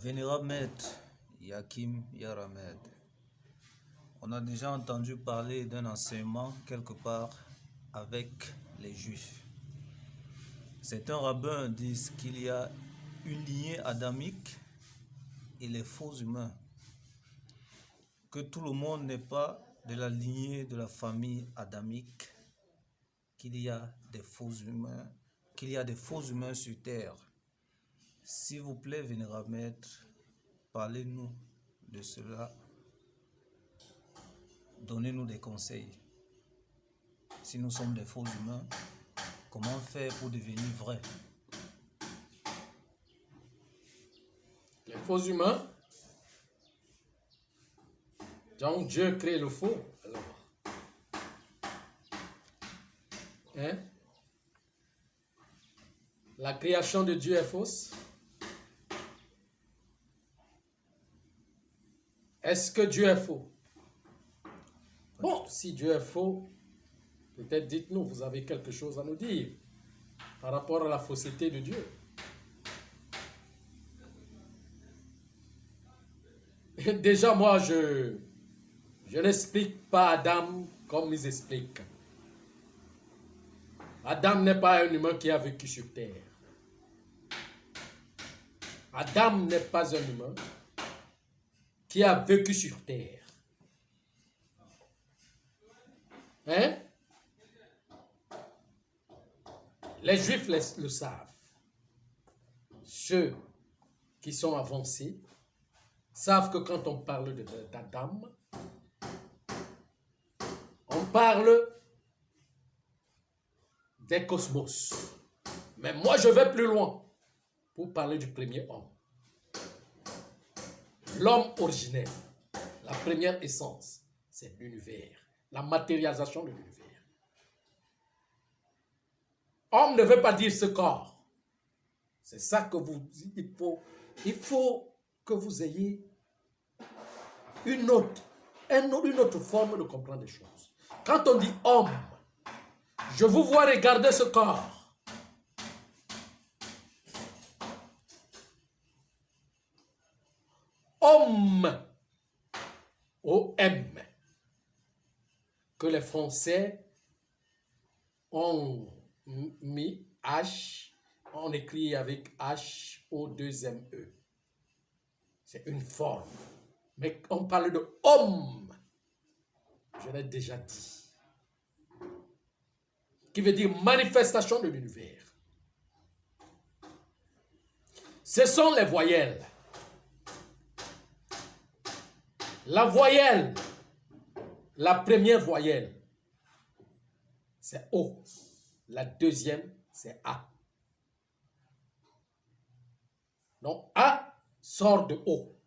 Vénérable Maître Yakim Yaramed, on a déjà entendu parler d'un enseignement quelque part avec les Juifs. Certains rabbins disent qu'il y a une lignée adamique et les faux humains, que tout le monde n'est pas de la lignée de la famille adamique, qu'il y a des faux humains, sur terre. S'il vous plaît, Vénérable Maître, parlez-nous de cela. Donnez-nous des conseils. Si nous sommes des faux humains, comment faire pour devenir vrais? Les faux humains, donc Dieu crée le faux. Alors, la création de Dieu est fausse. Est-ce que Dieu est faux? Bon, si Dieu est faux, peut-être dites-nous, vous avez quelque chose à nous dire par rapport à la fausseté de Dieu. Déjà, moi, je n'explique pas Adam comme ils expliquent. Adam n'est pas un humain qui a vécu sur terre. Adam n'est pas un humain qui a vécu sur terre. Les Juifs le savent. Ceux qui sont avancés savent que quand on parle d'Adam, on parle des cosmos. Mais moi, je vais plus loin pour parler du premier homme. L'homme originel, la première essence, c'est l'univers, la matérialisation de l'univers. Homme ne veut pas dire ce corps. C'est ça que vous dites. Il faut que vous ayez une autre forme de comprendre les choses. Quand on dit homme, je vous vois regarder ce corps. Homme, O-M, que les Français ont mis H, on écrit avec H-O-2-M-E. C'est une forme. Mais on parle de homme, je l'ai déjà dit, qui veut dire manifestation de l'univers. Ce sont les voyelles. La voyelle, la première voyelle, c'est O. La deuxième, c'est A. Donc, A sort de O.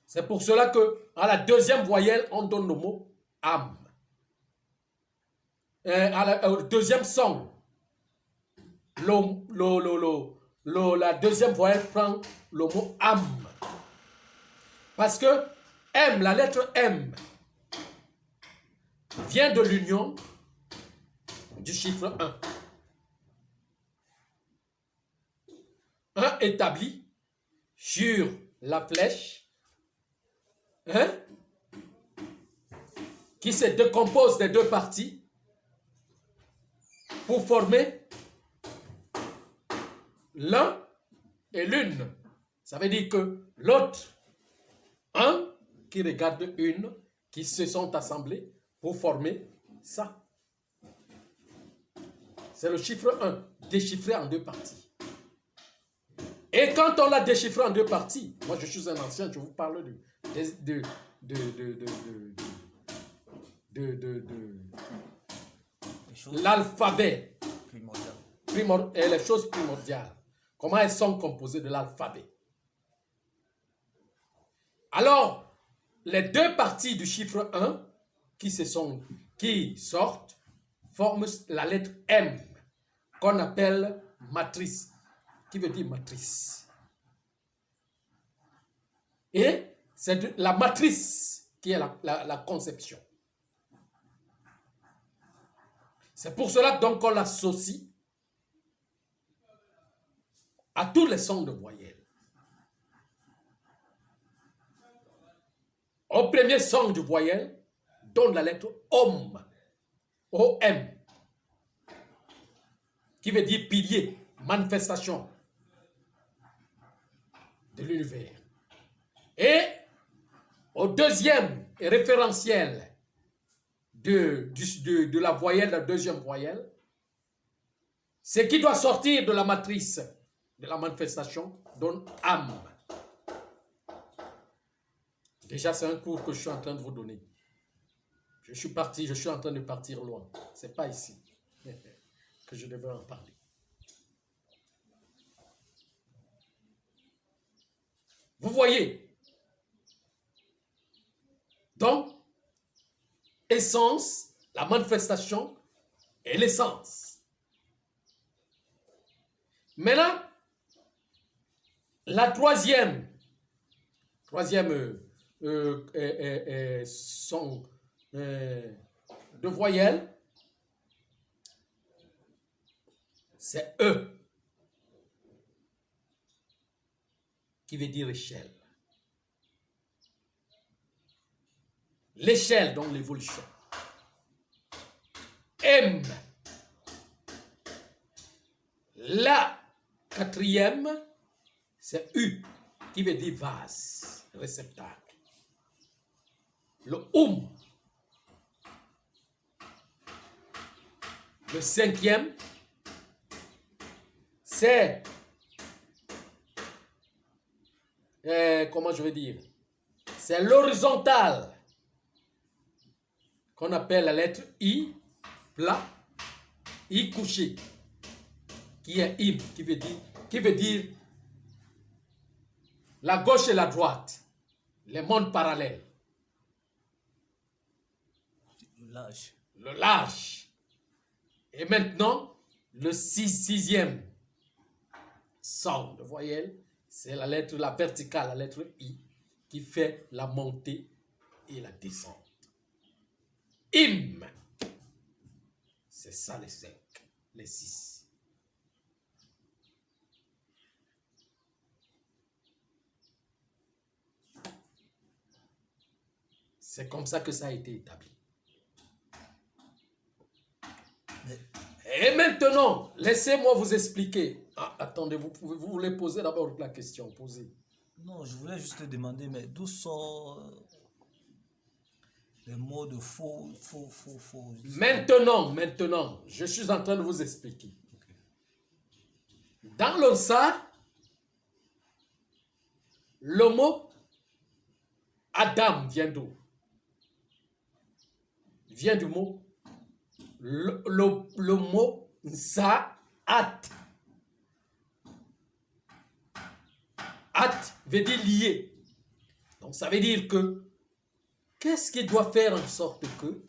C'est pour cela que à la deuxième voyelle, on donne le mot âme. Au deuxième son, la deuxième voyelle prend le mot âme. Parce que M, la lettre M, vient de l'union du chiffre 1. 1 établi sur la flèche, qui se décompose des deux parties pour former l'un et l'une. Ça veut dire que l'autre, un qui regarde une, qui se sont assemblés pour former ça. C'est le chiffre 1, déchiffré en deux parties. Et quand on l'a déchiffré en deux parties, moi je suis un ancien, je vous parle de l'alphabet et les choses primordiales. Comment elles sont composées de l'alphabet. Alors, les deux parties du chiffre 1 qui sortent forment la lettre M, qu'on appelle matrice, qui veut dire matrice. Et c'est la matrice qui est la conception. C'est pour cela donc qu'on l'associe à tous les sons de voyelles. Au premier son de voyelle, donne la lettre OM, O-M, qui veut dire pilier, manifestation de l'univers. Et au deuxième référentiel de la voyelle, la deuxième voyelle, ce qui doit sortir de la matrice de la manifestation donne âme. Déjà, c'est un cours que je suis en train de vous donner. Je suis en train de partir loin. Ce n'est pas ici que je devrais en parler. Vous voyez? Donc, essence, la manifestation et l'essence. Maintenant, la troisième son de voyelle, c'est E, qui veut dire échelle. L'échelle, donc l'évolution. M. La quatrième, c'est U, qui veut dire vase, réceptacle. Le le cinquième, c'est, comment je vais dire, c'est l'horizontale, qu'on appelle la lettre I, plat, I couché, qui est im, qui veut dire la gauche et la droite, les mondes parallèles. Le large. Et maintenant, le sixième son de voyelle, c'est la lettre, la verticale, la lettre I, qui fait la montée et la descente. Im. C'est ça les 5, les 6. C'est comme ça que ça a été établi. Et maintenant, laissez-moi vous expliquer. Ah, attendez, vous voulez poser d'abord la question, posez. Non, je voulais juste te demander, mais d'où sort les mots de faux. Maintenant, je suis en train de vous expliquer. Okay. Dans le ça, le mot Adam vient d'où? Vient du mot le mot Zaat. At veut dire lié. Donc ça veut dire que qu'est-ce qui doit faire en sorte que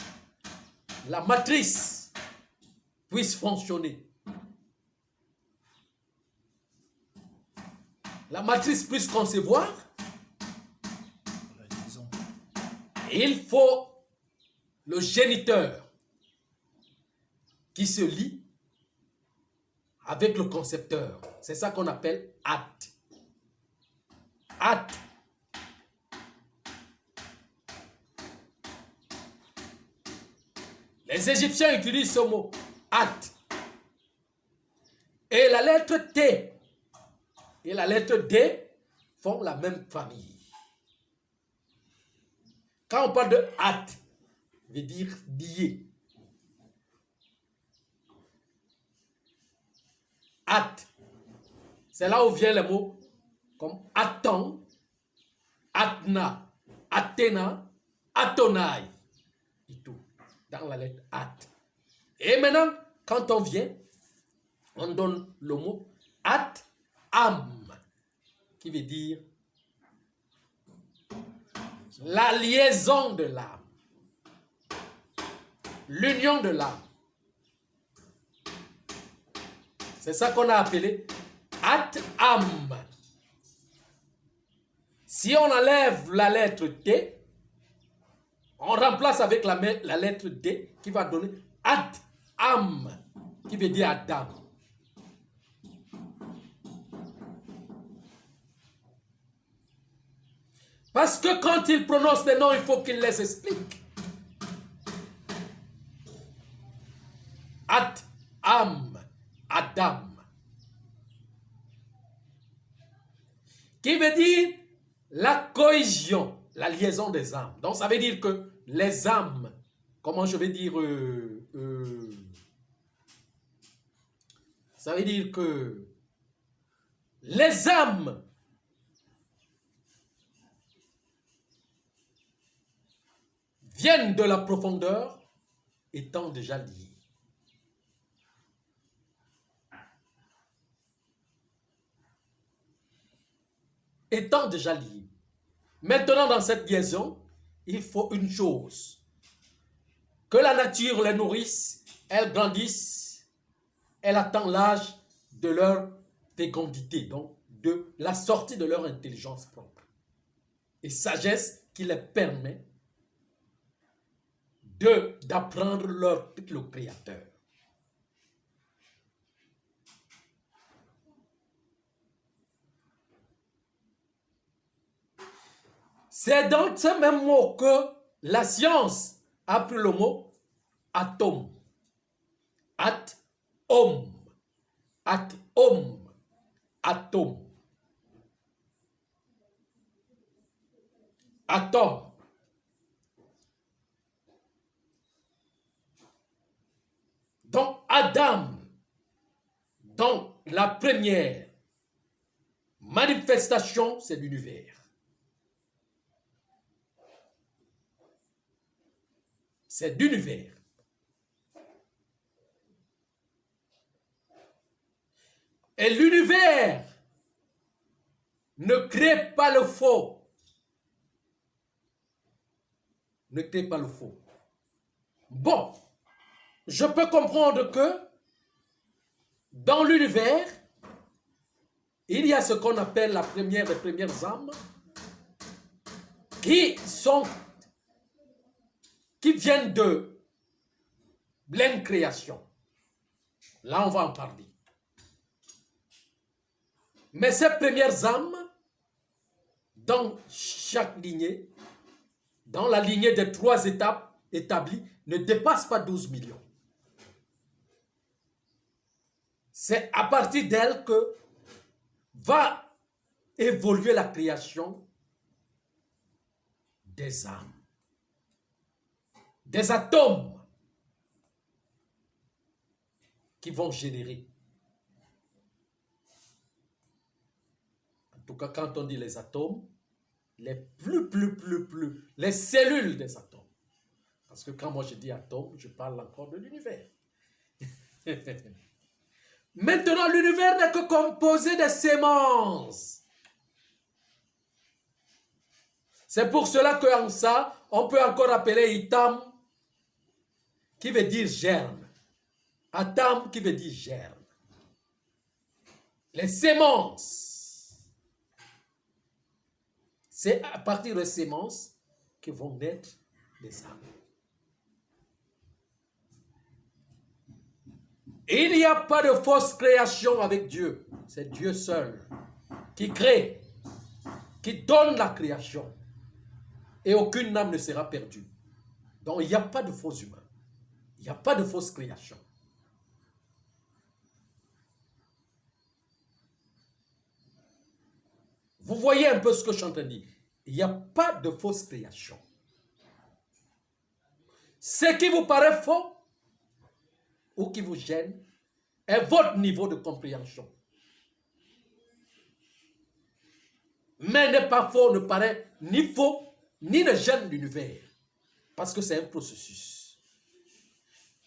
la matrice puisse fonctionner? La matrice puisse concevoir, il faut le géniteur qui se lie avec le concepteur. C'est ça qu'on appelle acte. Acte. Les Égyptiens utilisent ce mot acte. Et la lettre T et la lettre D font la même famille. Quand on parle de acte, veut dire lié. At. C'est là où vient le mot comme Atan, Atna, Athéna, Atonai. Et tout. Dans la lettre At. Et maintenant, quand on vient, on donne le mot At-Am, qui veut dire la liaison de l'âme. L'union de l'âme. C'est ça qu'on a appelé At-Am. Si on enlève la lettre T, on remplace avec la lettre D qui va donner At-Am, qui veut dire Adam. Parce que quand il prononce des noms, il faut qu'il les explique. Am, Adam. Qui veut dire la cohésion, la liaison des âmes. Donc ça veut dire que les âmes, comment je vais dire, ça veut dire que les âmes viennent de la profondeur étant déjà liées. Étant déjà liées. Maintenant, dans cette liaison, il faut une chose. Que la nature les nourrisse, elles grandissent, elle attend l'âge de leur fécondité, donc de la sortie de leur intelligence propre. Et sagesse qui les permet d'apprendre le Créateur. C'est dans ce même mot que la science a pris le mot atome. At-homme. At-homme. Atome. Atome. Donc Adam, donc la première manifestation, c'est l'univers. C'est d'univers. Et l'univers ne crée pas le faux. Ne crée pas le faux. Bon, je peux comprendre que dans l'univers, il y a ce qu'on appelle les premières âmes qui viennent de l'incréation. Là, on va en parler. Mais ces premières âmes, dans chaque lignée, dans la lignée des 3 étapes établies, ne dépassent pas 12 millions. C'est à partir d'elles que va évoluer la création des âmes, des atomes qui vont générer. En tout cas, quand on dit les atomes, les les cellules des atomes. Parce que quand moi je dis atome, je parle encore de l'univers. Maintenant, l'univers n'est que composé de sémences. C'est pour cela qu'en ça, on peut encore appeler Itam, qui veut dire germe. Atam, qui veut dire germe. Les sémences. C'est à partir des sémences que vont naître les âmes. Il n'y a pas de fausse création avec Dieu. C'est Dieu seul qui crée, qui donne la création. Et aucune âme ne sera perdue. Donc il n'y a pas de faux humains. Il n'y a pas de fausse création. Vous voyez un peu ce que je suis en train de dire. Il n'y a pas de fausse création. Ce qui vous paraît faux ou qui vous gêne est votre niveau de compréhension. Mais n'est pas faux, ne paraît ni faux, ni ne gêne l'univers. Parce que c'est un processus.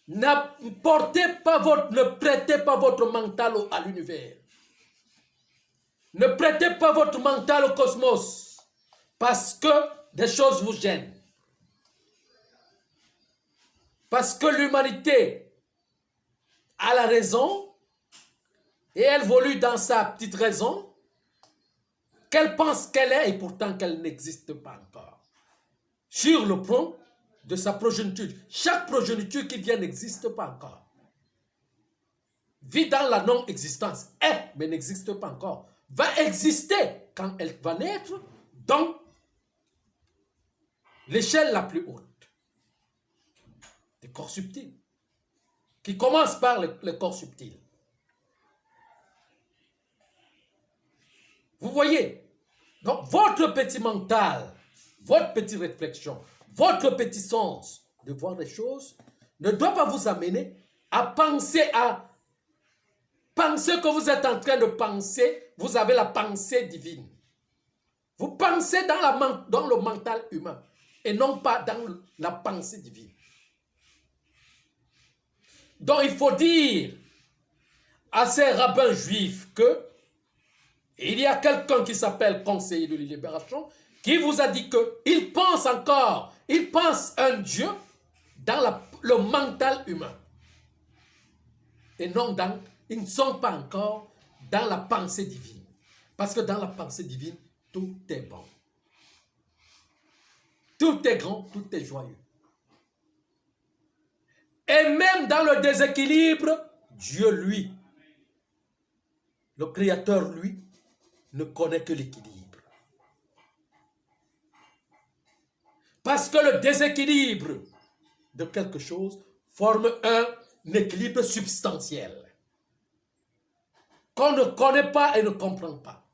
Ne prêtez pas votre mental à l'univers. Ne prêtez pas votre mental au cosmos. Parce que des choses vous gênent. Parce que l'humanité a la raison et elle évolue dans sa petite raison qu'elle pense qu'elle est et pourtant qu'elle n'existe pas encore. Sur le plan de sa progéniture. Chaque progéniture qui vient n'existe pas encore. Vit dans la non-existence. Mais n'existe pas encore. Va exister quand elle va naître dans l'échelle la plus haute des corps subtils, qui commence par le corps subtil. Vous voyez? Donc, votre petit mental, votre petite réflexion, votre petit sens de voir les choses ne doit pas vous amener à penser que vous êtes en train de penser, vous avez la pensée divine. Vous pensez dans le mental humain et non pas dans la pensée divine. Donc, il faut dire à ces rabbins juifs que il y a quelqu'un qui s'appelle conseiller de libération qui vous a dit qu'il pense encore, il pense un Dieu dans le mental humain. Et non ils ne sont pas encore dans la pensée divine. Parce que dans la pensée divine, tout est bon. Tout est grand, tout est joyeux. Et même dans le déséquilibre, Dieu, lui, le Créateur, lui, ne connaît que l'équilibre. Parce que le déséquilibre de quelque chose forme un équilibre substantiel qu'on ne connaît pas et ne comprend pas.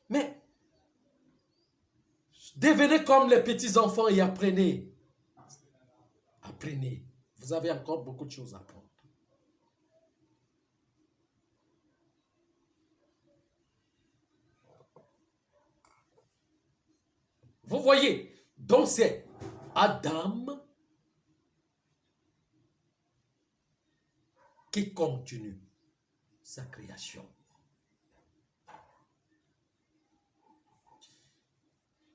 Mais devenez comme les petits-enfants et apprenez. Apprenez. Vous avez encore beaucoup de choses à apprendre. Vous voyez, donc c'est Adam qui continue sa création.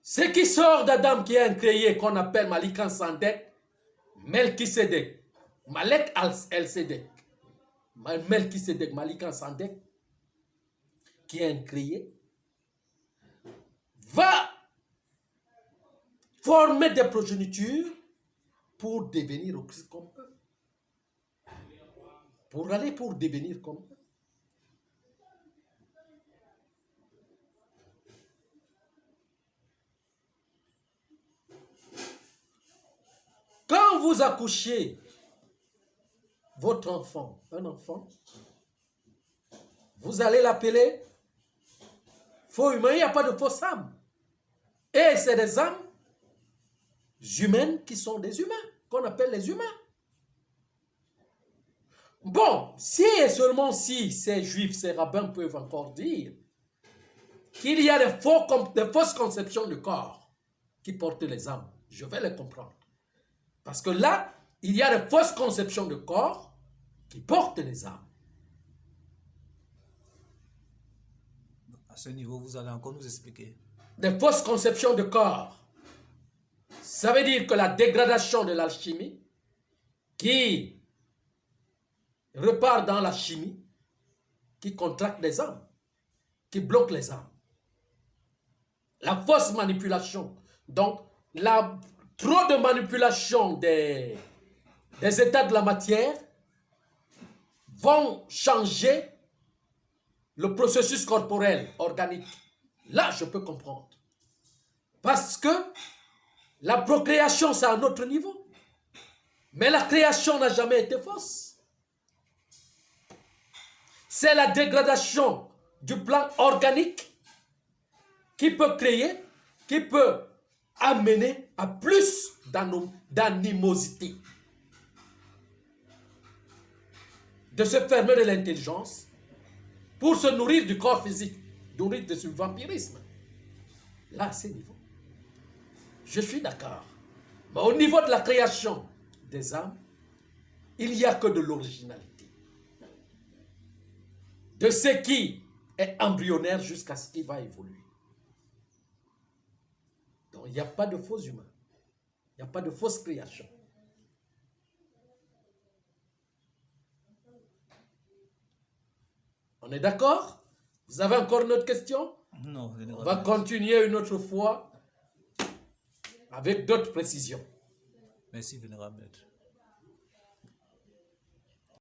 Ce qui sort d'Adam qui est un créé qu'on appelle Malik Sandek, Melchisedec, Malek El-Sedek, Melchisedec, Malik Sandek, qui est un créé, va former des progénitures pour devenir aussi comme eux. Pour devenir comme eux. Quand vous accouchez votre enfant, un enfant, vous allez l'appeler faux humain, il n'y a pas de fausse âme. Et c'est des âmes humaines qui sont des humains, qu'on appelle les humains. Bon, si et seulement si ces juifs, ces rabbins peuvent encore dire qu'il y a des fausses conceptions du corps qui portent les âmes, je vais les comprendre. Parce que là, il y a des fausses conceptions de corps qui portent les âmes. À ce niveau, vous allez encore nous expliquer. Des fausses conceptions de corps. Ça veut dire que la dégradation de l'alchimie qui repart dans la chimie, qui contracte les âmes, qui bloque les âmes. La fausse manipulation. Donc, trop de manipulation des états de la matière vont changer le processus corporel, organique. Là, je peux comprendre. Parce que la procréation, c'est à un autre niveau. Mais la création n'a jamais été fausse. C'est la dégradation du plan organique qui peut créer, qui peut amener à plus d'animosité, de se fermer de l'intelligence pour se nourrir du corps physique, nourrir de ce vampirisme. Là, à ce niveau, je suis d'accord. Mais au niveau de la création des âmes, il n'y a que de l'originalité. De ce qui est embryonnaire jusqu'à ce qui va évoluer. Donc, il n'y a pas de faux humains. Il n'y a pas de fausse création. On est d'accord? Vous avez encore une autre question? Non, on va continuer une autre fois avec d'autres précisions. Merci, Vénérable Maître.